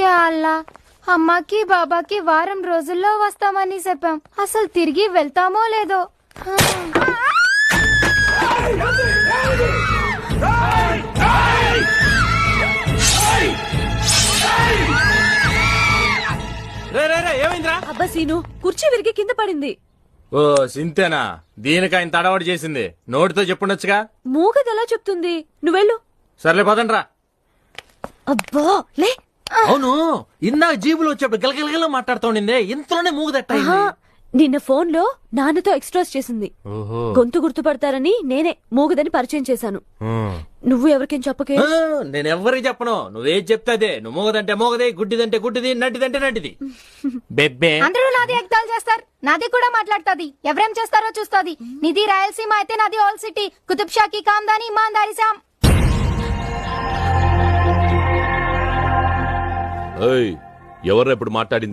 Yeah అల్లా, అమ్మకి బాబాకి వారం రోజుల్లో వస్తామని చెప్పాం. అసలు తిరిగి వెళ్తామో లేదో. ఏమైందిరా? అబ్బా సీను, కుర్చీ విరిగి కింద పడింది. ఓ సింతేనా? దీనికి ఆయన తడవాడు చేసింది. నోటితో చెప్పుండొచ్చుగా. మూగది ఎలా చెప్తుంది? నువ్వెళ్ళు. సర్లే పదండ్రా. అబ్బా లే. అవును, ఇందాక జీబులో వచ్చేప్పుడు గిలగిలగిల మాట్లాడుతోండిందే, ఇంతలోనే మూగదట్ట. నిన్న ఫోన్ లో నాన్నతో ఎక్స్ట్రాస్ చేసింది. గొంతు గుర్తుపడతారని నేనే మూగదని పరిచయం చేశాను. నువ్వు ఎవరికేం చెప్పకే. నేనెవ్వరికి చెప్పను. నువ్వేం చెప్తాదే. నువ్వు మూగదంటే మూగది, గుడ్డిదంటే గుడ్డిది, నడ్డిదంటే నడ్డిది. బెబ్బే అందరూ నాది ఎగ్దాలు చేస్తారు, నాది కూడా మాట్లాడుతుంది. ఎవరేం చేస్తారో చూస్తుంది. నిధి రాయలసీమ అయితే నాది ఆల్ సిటీ. కుతుబ్ షాకి కామ్దాని ఇమాందారి సామ్. ఎవరు ఎప్పుడు మాట్లాడింది?